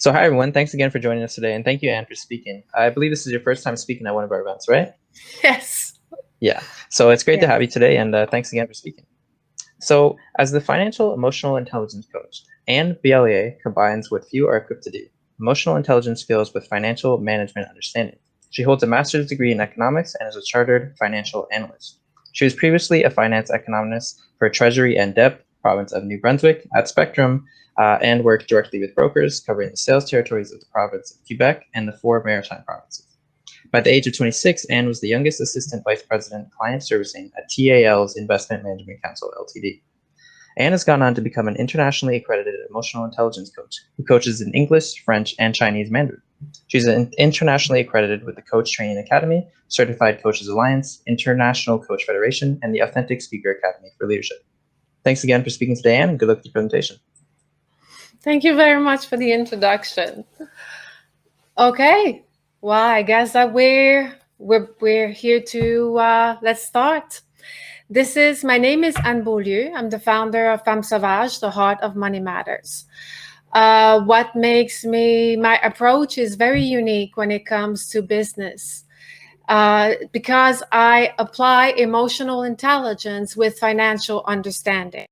So hi everyone, thanks again for joining us today, and thank you, Anne, for speaking. I believe this is your first time speaking at one of our events, right? Yes. Yeah. So it's great to Yes. have you today, and thanks again for speaking. So, as the financial emotional intelligence coach, Anne Beaulieu combines what few are equipped to do: emotional intelligence skills with financial management understanding. She holds a master's degree in economics and is a chartered financial analyst. She was previously a finance economist for Treasury and Debt, province of New Brunswick, at Spectrum, and worked directly with brokers covering the sales territories of the province of Quebec and the four maritime provinces. By the age of 26, Anne was the youngest assistant vice president client servicing at TAL's Investment Management Council Ltd. Anne has gone on to become an internationally accredited emotional intelligence coach who coaches in English, French, and Chinese Mandarin. She's internationally accredited with the Coach Training Academy, Certified Coaches Alliance, International Coach Federation, and the Authentic Speaker Academy for Leadership. Thanks again for speaking today, Anne, and good luck with your presentation. Thank you very much for the introduction. Okay. Well, I guess that we're here to let's start. My name is Anne Beaulieu. I'm the founder of Femme, Sauvage, the Heart of Money Matters. What makes my approach is very unique when it comes to business. Because I apply emotional intelligence with financial understanding.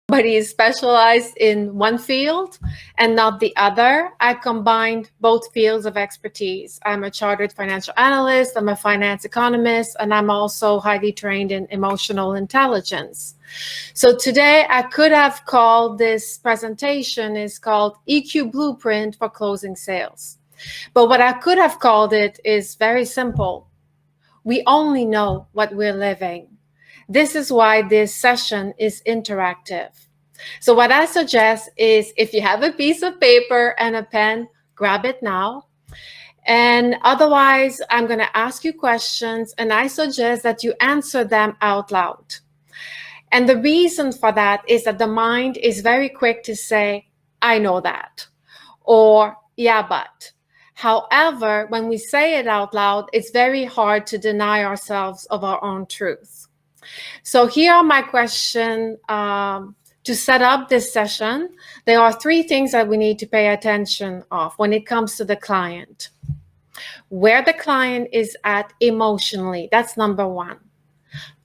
Nobody is specialized in one field and not the other. I combined both fields of expertise. I'm a chartered financial analyst, I'm a finance economist, and I'm also highly trained in emotional intelligence. So today I could have called this presentation is called EQ Blueprint for Closing Sales. But what I could have called it is very simple. We only know what we're living. This is why this session is interactive. So what I suggest is if you have a piece of paper and a pen, grab it now. And otherwise, I'm going to ask you questions, and I suggest that you answer them out loud. And the reason for that is that the mind is very quick to say, I know that, or yeah, but. However, when we say it out loud, it's very hard to deny ourselves of our own truth. So here are my questions to set up this session. There are three things that we need to pay attention of when it comes to the client. Where the client is at emotionally, that's number one.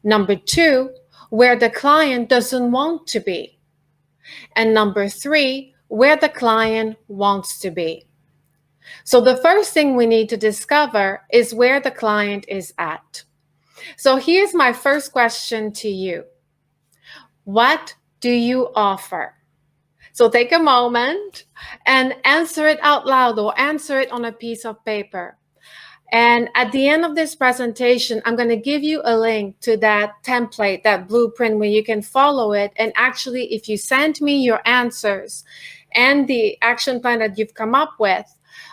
Number two, where the client doesn't want to be. And number three, where the client wants to be. So the first thing we need to discover is where the client is at. So here's my first question to you. What do you offer? So take a moment and answer it out loud or answer it on a piece of paper. And at the end of this presentation, I'm going to give you a link to that template, that blueprint where you can follow it. And actually, if you send me your answers and the action plan that you've come up with,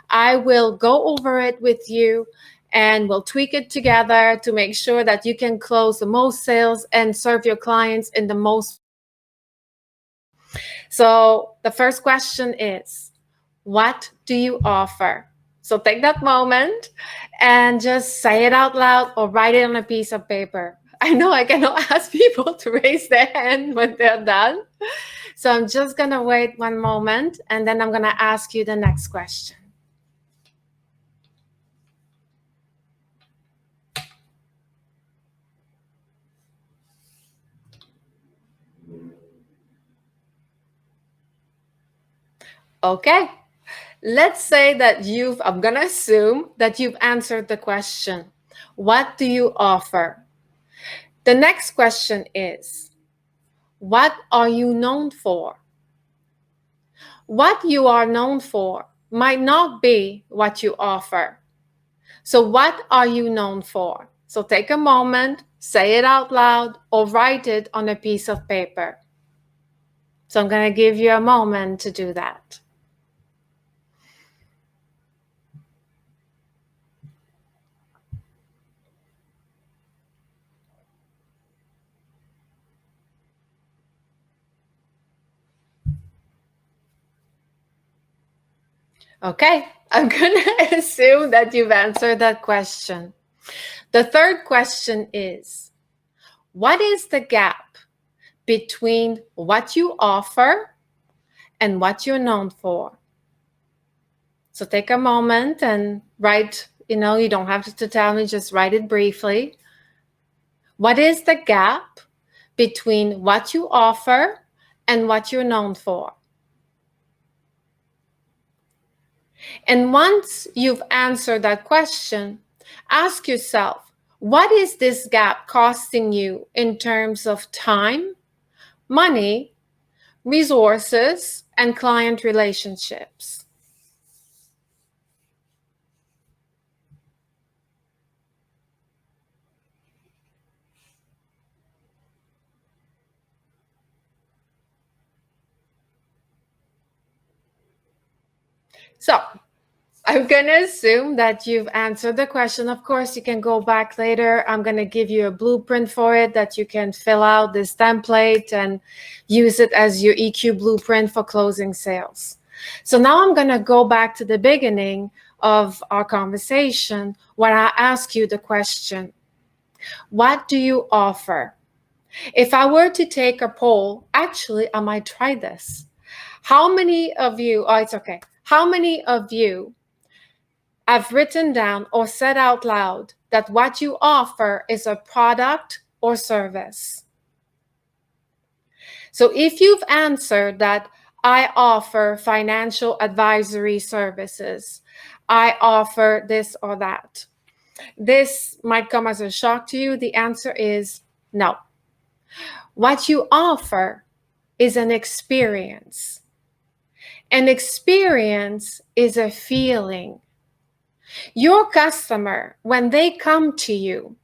I will go over it with you and we'll tweak it together to make sure that you can close the most sales and serve your clients in the most. So the first question is, what do you offer? So take that moment and just say it out loud or write it on a piece of paper. I know I cannot ask people to raise their hand when they're done. So I'm just going to wait one moment and then I'm going to ask you the next question. Okay. Let's say that I'm going to assume that you've answered the question. What do you offer? The next question is, what are you known for? What you are known for might not be what you offer. So what are you known for? So take a moment, say it out loud, or write it on a piece of paper. So I'm going to give you a moment to do that. Okay, I'm going to assume that you've answered that question. The third question is, what is the gap between what you offer and what you're known for? So take a moment and write, you don't have to tell me, just write it briefly. What is the gap between what you offer and what you're known for? And once you've answered that question, ask yourself, what is this gap costing you in terms of time, money, resources, and client relationships? So I'm going to assume that you've answered the question. Of course, you can go back later. I'm going to give you a blueprint for it that you can fill out this template and use it as your EQ blueprint for closing sales. So now I'm going to go back to the beginning of our conversation when I ask you the question, what do you offer? If I were to take a poll, actually, I might try this. How many of you, oh, it's okay. How many of you have written down or said out loud that what you offer is a product or service? So if you've answered that I offer financial advisory services, I offer this or that, this might come as a shock to you. The answer is no. What you offer is an experience. An experience is a feeling. Your customer, when they come to you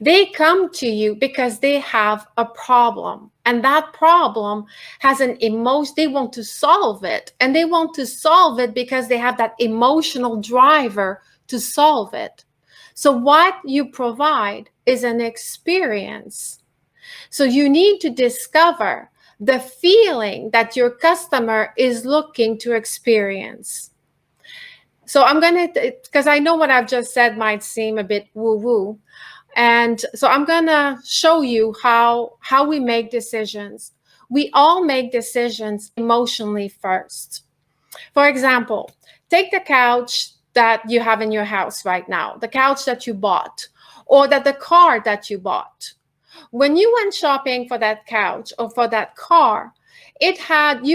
because they have a problem. And that problem has an emotion. They want to solve it. And they want to solve it because they have that emotional driver to solve it. So what you provide is an experience. So you need to discover the feeling that your customer is looking to experience. So I'm going to, because I know what I've just said might seem a bit woo-woo. And so I'm going to show you how we make decisions. We all make decisions emotionally first. For example, take the couch that you have in your house right now, the couch that you bought, or the car that you bought. When you went shopping for that couch or for that car, you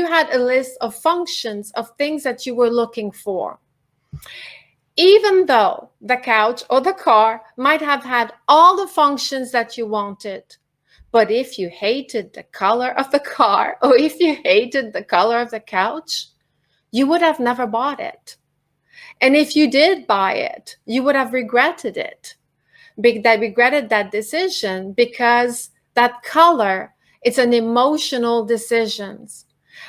had a list of functions of things that you were looking for. Even though the couch or the car might have had all the functions that you wanted, but if you hated the color of the car or if you hated the color of the couch, you would have never bought it. And if you did buy it, you would have regretted it. Regretted that decision because that color, it's an emotional decision.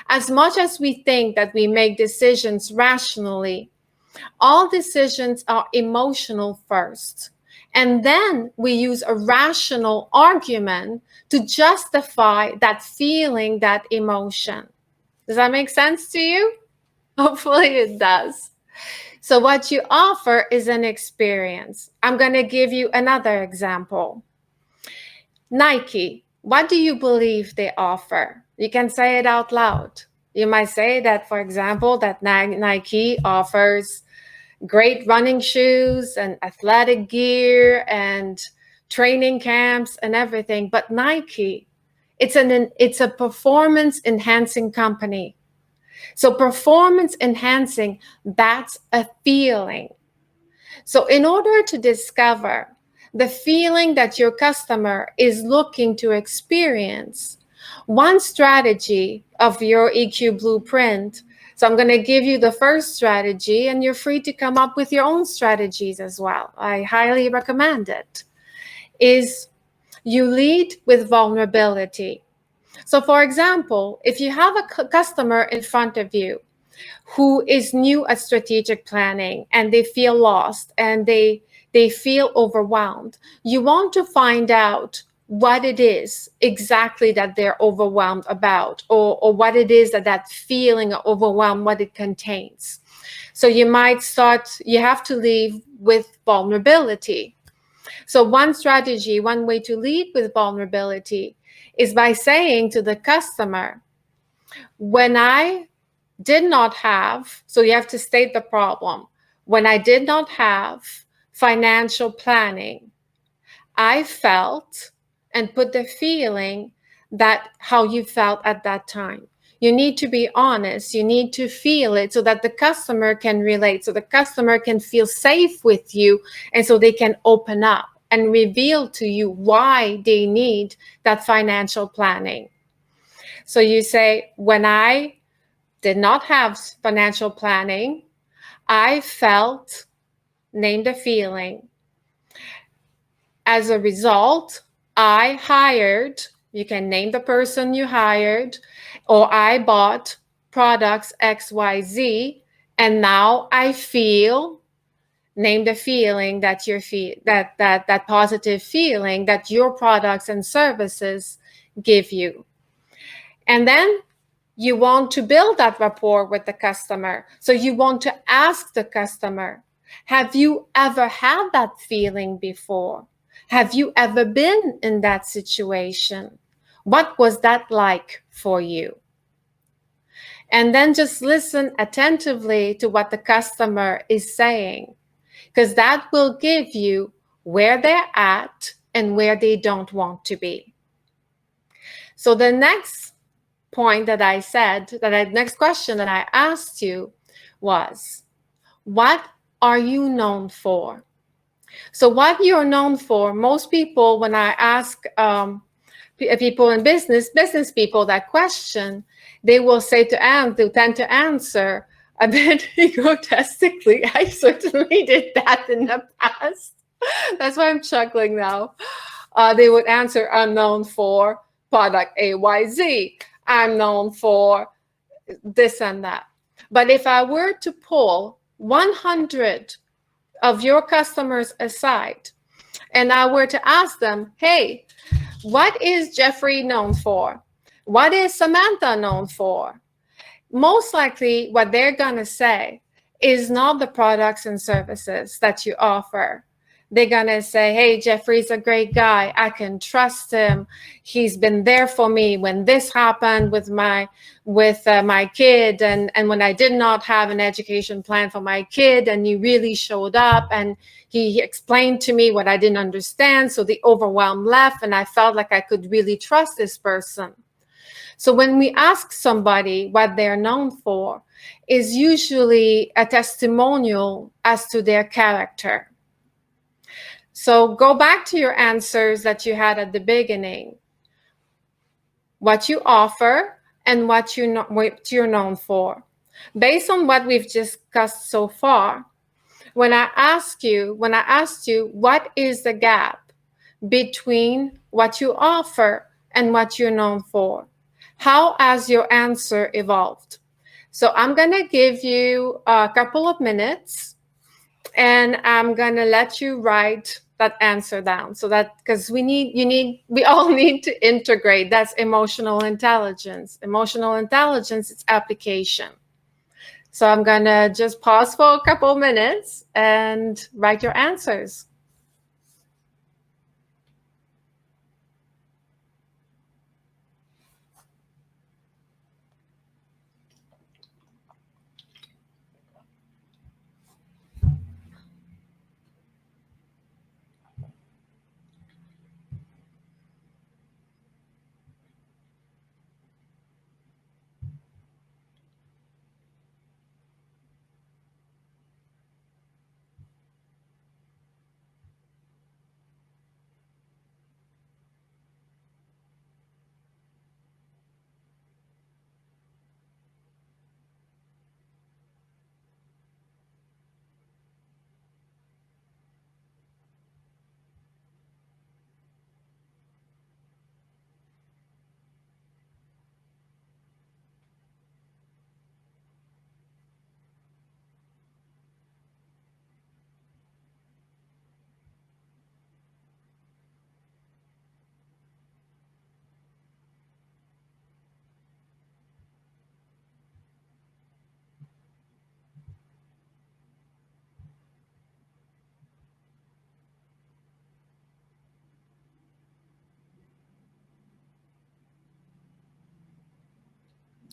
As much as we think that we make decisions rationally, all decisions are emotional first. And then we use a rational argument to justify that feeling, that emotion. Does that make sense to you? Hopefully it does. So what you offer is an experience. I'm going to give you another example. Nike, what do you believe they offer? You can say it out loud. You might say that, for example, that Nike offers great running shoes and athletic gear and training camps and everything. But Nike, it's a performance enhancing company. So performance enhancing, that's a feeling. So in order to discover the feeling that your customer is looking to experience, one strategy of your EQ blueprint, so I'm going to give you the first strategy and you're free to come up with your own strategies as well. I highly recommend it, is you lead with vulnerability. So for example, if you have a customer in front of you who is new at strategic planning and they feel lost and they feel overwhelmed, you want to find out what it is exactly that they're overwhelmed about, or what it is that feeling of overwhelmed, what it contains. So you have to lead with vulnerability. So one strategy, one way to lead with vulnerability is by saying to the customer, when I did not have, so you have to state the problem. When I did not have financial planning, I felt, and put the feeling that how you felt at that time. You need to be honest. You need to feel it so that the customer can relate, so the customer can feel safe with you, and so they can open up and reveal to you why they need that financial planning. So you say, when I did not have financial planning, I felt, name the feeling. As a result, I hired, you can name the person you hired, or I bought products XYZ, and now I feel, name the feeling that that positive feeling that your products and services give you. And then you want to build that rapport with the customer. So you want to ask the customer, have you ever had that feeling before? Have you ever been in that situation? What was that like for you? And then just listen attentively to what the customer is saying, because that will give you where they're at and where they don't want to be. So the next point that I said, next question that I asked you was, what are you known for? So what you're known for, most people, when I ask people in business people that question, they will say they tend to answer a bit egotistically. I certainly did that in the past. That's why I'm chuckling now. They would answer, I'm known for product AYZ. I'm known for this and that. But if I were to pull 100 of your customers aside and I were to ask them, hey, what is Jeffrey known for? What is Samantha known for? Most likely what they're going to say is not the products and services that you offer. They're going to say, hey, Jeffrey's a great guy. I can trust him. He's been there for me when this happened with my kid, and when I did not have an education plan for my kid, and he really showed up and he explained to me what I didn't understand. So the overwhelm left and I felt like I could really trust this person. So when we ask somebody what they're known for, is usually a testimonial as to their character. So go back to your answers that you had at the beginning. What you offer and what you're known for. Based on what we've discussed so far, when I asked you, what is the gap between what you offer and what you're known for? How has your answer evolved? So I'm going to give you a couple of minutes and I'm going to let you write that answer down, so that, because we all need to integrate. That's emotional intelligence. Emotional intelligence is application. So I'm going to just pause for a couple of minutes and write your answers.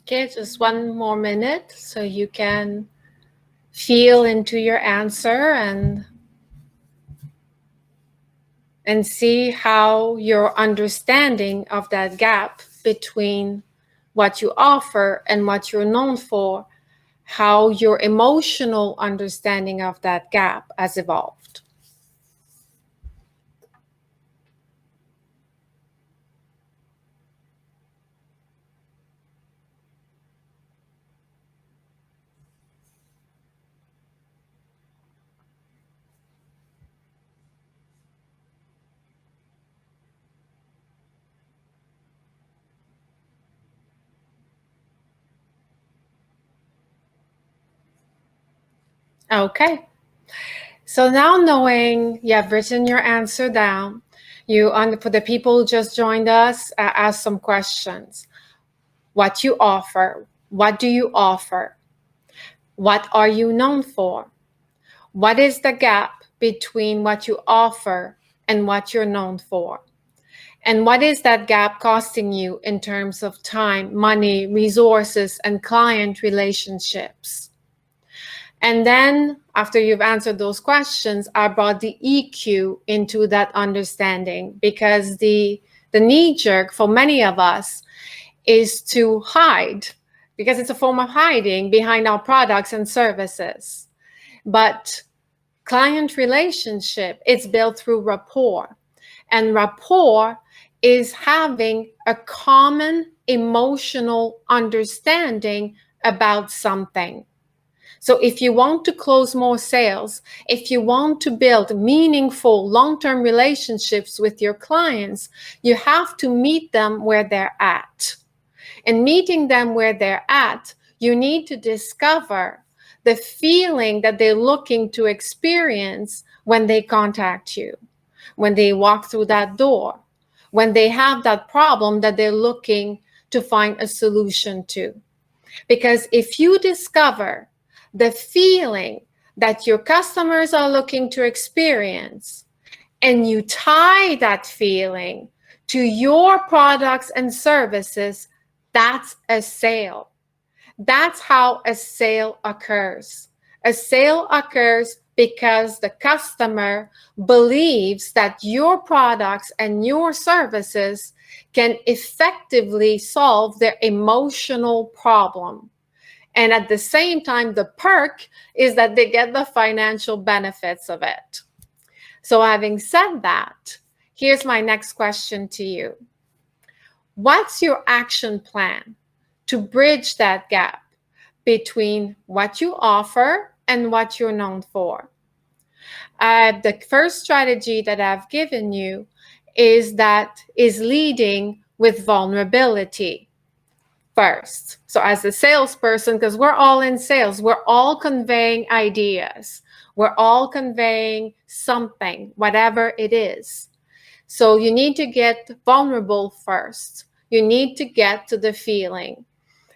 Okay, just one more minute so you can feel into your answer and see how your understanding of that gap between what you offer and what you're known for, how your emotional understanding of that gap has evolved. Okay. So now knowing you have written your answer down, for the people who just joined us, ask some questions. What you offer? What do you offer? What are you known for? What is the gap between what you offer and what you're known for? And what is that gap costing you in terms of time, money, resources, and client relationships? And then after you've answered those questions, I brought the EQ into that understanding, because the knee jerk for many of us is to hide, because it's a form of hiding behind our products and services. But client relationship, it's built through rapport. And rapport is having a common emotional understanding about something. So if you want to close more sales, if you want to build meaningful long-term relationships with your clients, you have to meet them where they're at. And meeting them where they're at, you need to discover the feeling that they're looking to experience when they contact you, when they walk through that door, when they have that problem that they're looking to find a solution to. Because if you discover the feeling that your customers are looking to experience, and you tie that feeling to your products and services, that's a sale. That's how a sale occurs. A sale occurs because the customer believes that your products and your services can effectively solve their emotional problem. And at the same time, the perk is that they get the financial benefits of it. So having said that, here's my next question to you. What's your action plan to bridge that gap between what you offer and what you're known for? The first strategy that I've given you is leading with vulnerability first. So as a salesperson, because we're all in sales, we're all conveying ideas. We're all conveying something, whatever it is. So you need to get vulnerable first. You need to get to the feeling.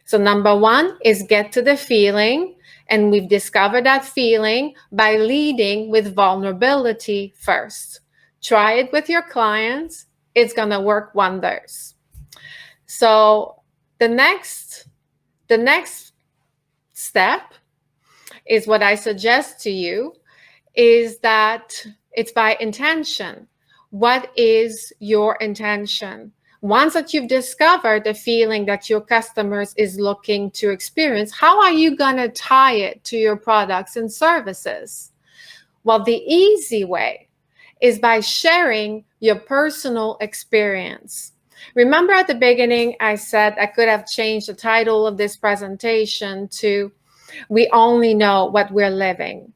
So number one is get to the feeling. And we've discovered that feeling by leading with vulnerability first. Try it with your clients. It's going to work wonders. So the next step is what I suggest to you, is that it's by intention. What is your intention? Once that you've discovered the feeling that your customers is looking to experience, how are you going to tie it to your products and services? Well, the easy way is by sharing your personal experience. Remember at the beginning, I said I could have changed the title of this presentation to "We Only Know What We're Living."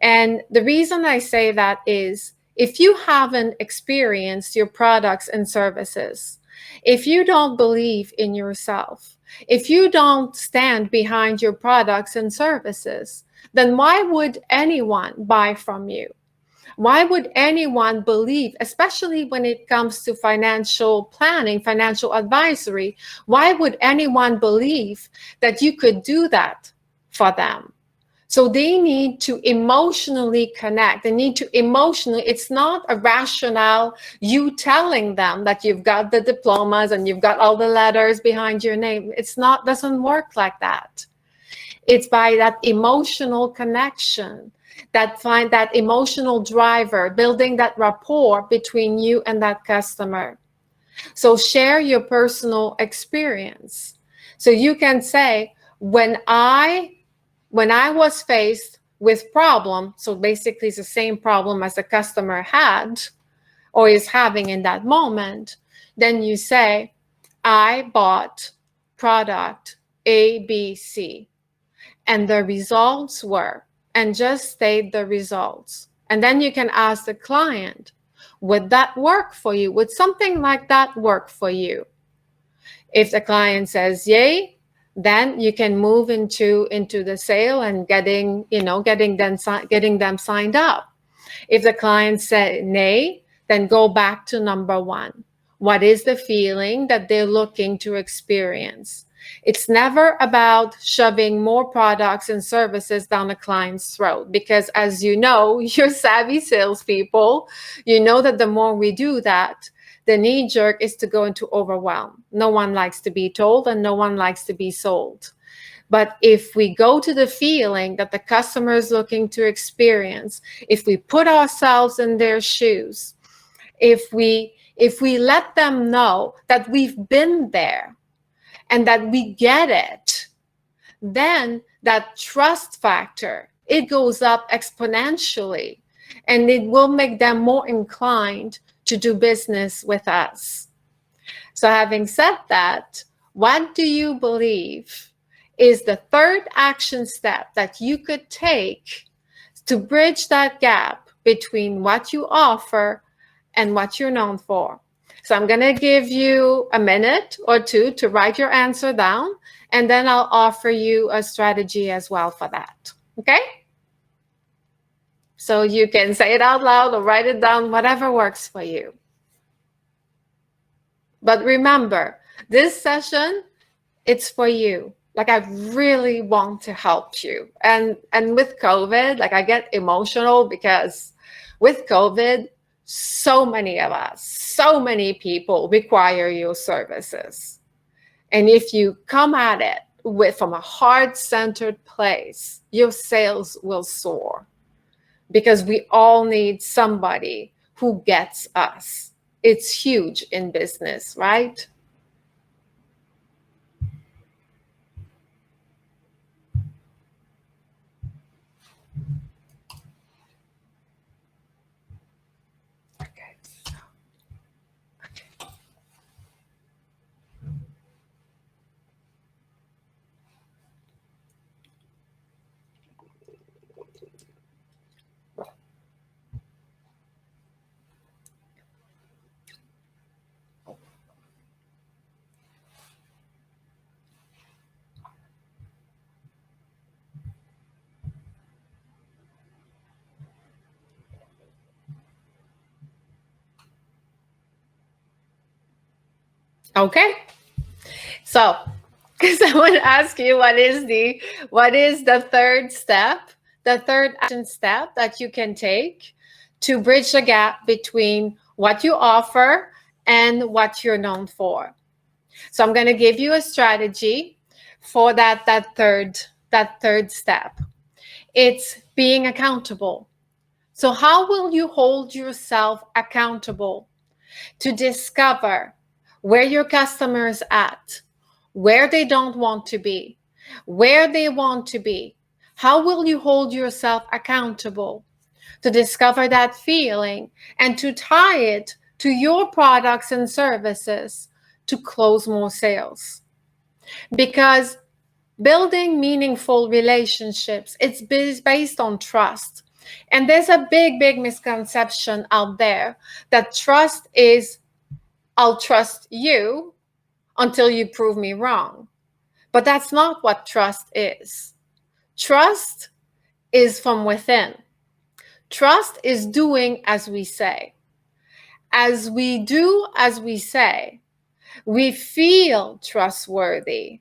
And the reason I say that is, if you haven't experienced your products and services, if you don't believe in yourself, if you don't stand behind your products and services, then why would anyone buy from you? Why would anyone believe, especially when it comes to financial planning, financial advisory, why would anyone believe that you could do that for them? So they need to emotionally connect. They need to emotionally, it's not a rationale, you telling them that you've got the diplomas and you've got all the letters behind your name. It's not, doesn't work like that. It's by that emotional connection, that emotional driver, building that rapport between you and that customer. So share your personal experience. So you can say, when I was faced with problem, so basically it's the same problem as the customer had or is having in that moment, then you say, I bought product A, B, C, and the results were, and just state the results. And then you can ask the client, would that work for you? Would something like that work for you? If the client says yay, then you can move into the sale and getting them signed up. If the client said nay, then go back to number one. What is the feeling that they're looking to experience? It's never about shoving more products and services down a client's throat, because as you know, you're savvy salespeople, you know that the more we do that, the knee jerk is to go into overwhelm. No one likes to be told and no one likes to be sold. But if we go to the feeling that the customer is looking to experience, if we put ourselves in their shoes, if we let them know that we've been there and that we get it, then that trust factor, it goes up exponentially, and it will make them more inclined to do business with us. So having said that, what do you believe is the third action step that you could take to bridge that gap between what you offer and what you're known for? So I'm going to give you a minute or two to write your answer down, and then I'll offer you a strategy as well for that. Okay? So you can say it out loud or write it down, whatever works for you. But remember, this session, it's for you. Like, I really want to help you. And with COVID, like, I get emotional because with COVID, so many of us, so many people require your services. And if you come at it from a heart-centered place, your sales will soar, because we all need somebody who gets us. It's huge in business, right? Okay. Okay. So, because I want to ask you, what is the third step, the third action step that you can take to bridge the gap between what you offer and what you're known for? So I'm going to give you a strategy for that third step. It's being accountable. So how will you hold yourself accountable to discover where your customer is at, where they don't want to be, where they want to be? How will you hold yourself accountable to discover that feeling and to tie it to your products and services to close more sales? Because building meaningful relationships, it's based on trust. And there's a big misconception out there that trust is, I'll trust you until you prove me wrong. But that's not what trust is. Trust is from within. Trust is doing as we say. As we do as we say, we feel trustworthy.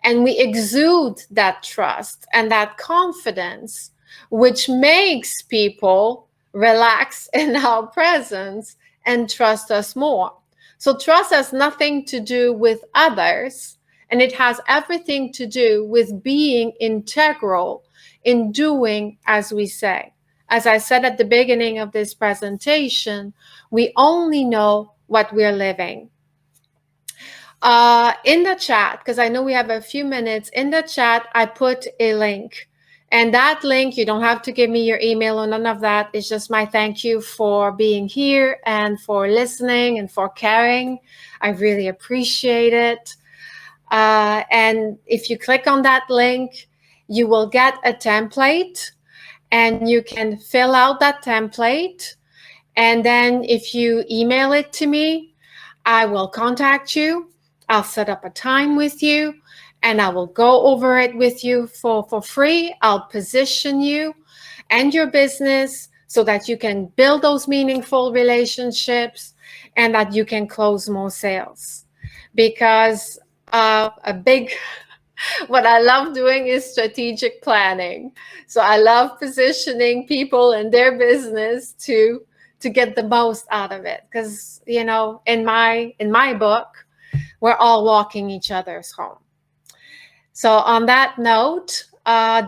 And we exude that trust and that confidence, which makes people relax in our presence and trust us more. So trust has nothing to do with others, and it has everything to do with being integral in doing as we say. As I said at the beginning of this presentation, we only know what we're living. In the chat, because I know we have a few minutes, in the chat, I put a link. And that link, you don't have to give me your email or none of that. It's just my thank you for being here and for listening and for caring. I really appreciate it. And if you click on that link, you will get a template and you can fill out that template. And then if you email it to me, I will contact you. I'll set up a time with you and I will go over it with you for free. I'll position you and your business so that you can build those meaningful relationships and that you can close more sales. Because what I love doing is strategic planning. So I love positioning people and their business to get the most out of it. Because, you know, in my book, we're all walking each other's home. So on that note,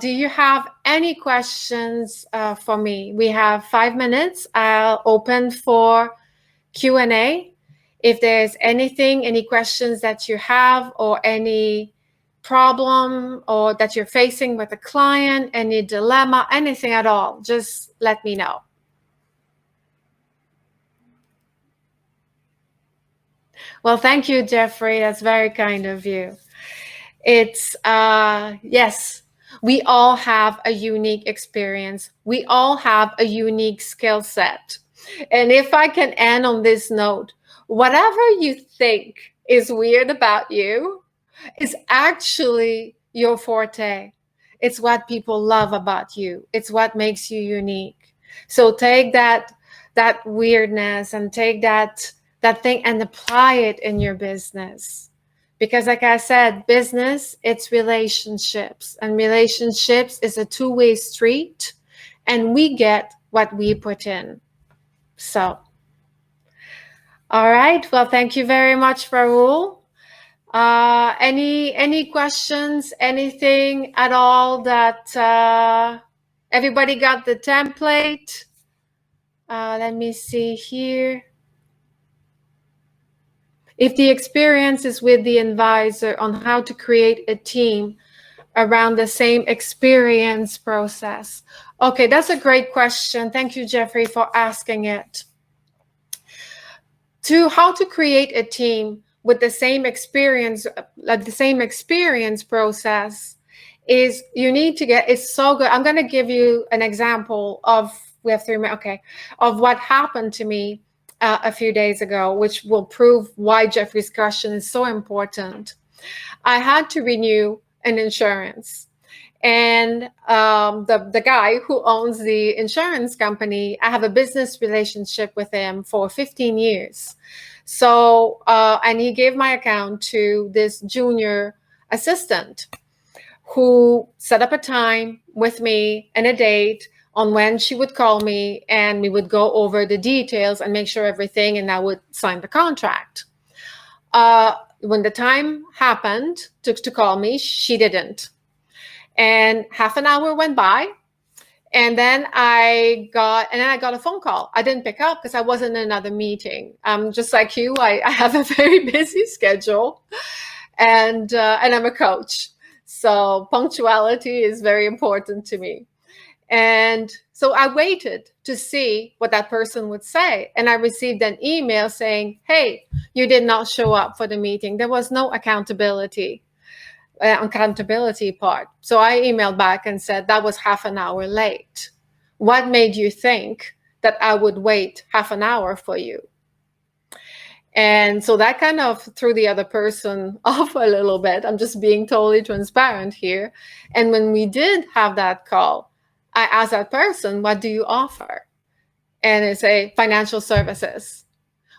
do you have any questions for me? We have 5 minutes. I'll open for Q&A. If there's anything, any questions that you have or any problem or that you're facing with a client, any dilemma, anything at all, just let me know. Well, thank you, Jeffrey. That's very kind of you. It's, yes, we all have a unique experience. We all have a unique skill set. And if I can end on this note, whatever you think is weird about you is actually your forte. It's what people love about you. It's what makes you unique. So take that weirdness and take that thing and apply it in your business. Because like I said, business, it's relationships, and relationships is a two-way street, and we get what we put in. So, all right. Well, thank you very much, Raul. Any questions? Anything at all that everybody got the template? Let me see here. If the experience is with the advisor on how to create a team around the same experience process. Okay, that's a great question. Thank you, Jeffrey, for asking it. How to create a team with the same experience process is you need to get, it's so good. I'm going to give you an example of, we have 3 minutes, okay, of what happened to me a few days ago, which will prove why Jeffrey's question is so important. I had to renew an insurance. And the guy who owns the insurance company, I have a business relationship with him for 15 years. So, and he gave my account to this junior assistant who set up a time with me and a date on when she would call me, and we would go over the details and make sure everything, and I would sign the contract. When the time happened to call me, she didn't. And half an hour went by, and then I got a phone call. I didn't pick up because I was in another meeting. Just like you, I have a very busy schedule, and I'm a coach. So punctuality is very important to me. And so I waited to see what that person would say. And I received an email saying, hey, you did not show up for the meeting. There was no accountability part. So I emailed back and said, that was half an hour late. What made you think that I would wait half an hour for you? And so that kind of threw the other person off a little bit. I'm just being totally transparent here. And when we did have that call, I asked that person, what do you offer? And they say, financial services.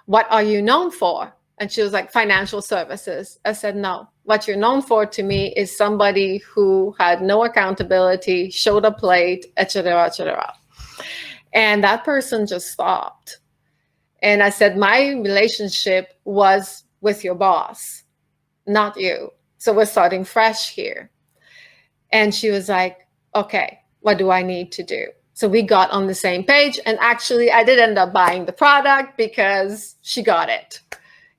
What are you known for? And she was like, financial services. I said, no, what you're known for to me is somebody who had no accountability, showed up late, etc., etc. And that person just stopped. And I said, my relationship was with your boss, not you. So we're starting fresh here. And she was like, okay, what do I need to do? So we got on the same page. And actually, I did end up buying the product because she got it.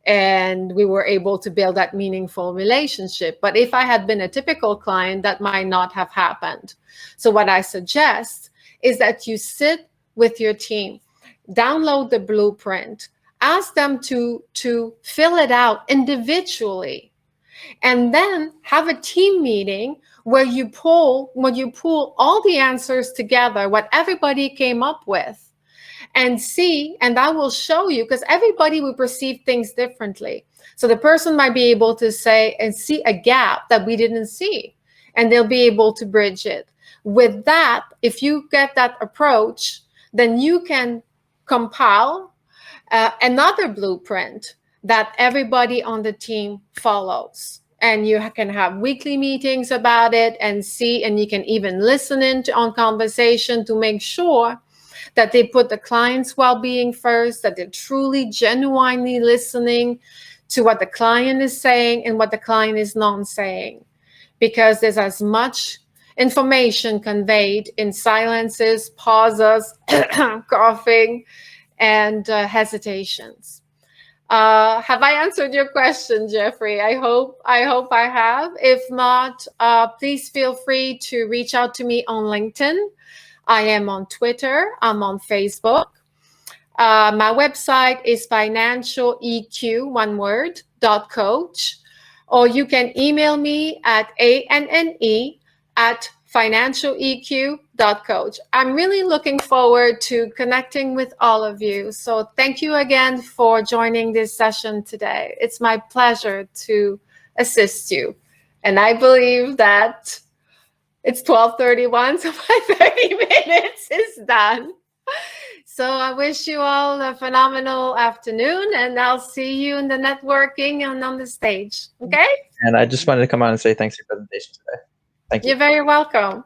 And we were able to build that meaningful relationship. But if I had been a typical client, that might not have happened. So what I suggest is that you sit with your team, download the blueprint, ask them to fill it out individually, and then have a team meeting where you pull all the answers together, what everybody came up with, and see, and that will show you, because everybody will perceive things differently. So the person might be able to say and see a gap that we didn't see, and they'll be able to bridge it. With that, if you get that approach, then you can compile another blueprint that everybody on the team follows. And you can have weekly meetings about it and see, and you can even listen in on conversation to make sure that they put the client's well-being first, that they're truly, genuinely listening to what the client is saying and what the client is not saying. Because there's as much information conveyed in silences, pauses, coughing, and hesitations. Have I answered your question, Jeffrey? I hope I have. If not, please feel free to reach out to me on LinkedIn. I am on Twitter. I'm on Facebook. My website is financialeq, one word, .coach. Or you can email me at anne@financialeq.coach. I'm really looking forward to connecting with all of you. So thank you again for joining this session today. It's my pleasure to assist you. And I believe that it's 12:31, so my 30 minutes is done. So I wish you all a phenomenal afternoon, and I'll see you in the networking and on the stage. Okay? And I just wanted to come on and say thanks for your presentation today. Thank you. You're very welcome.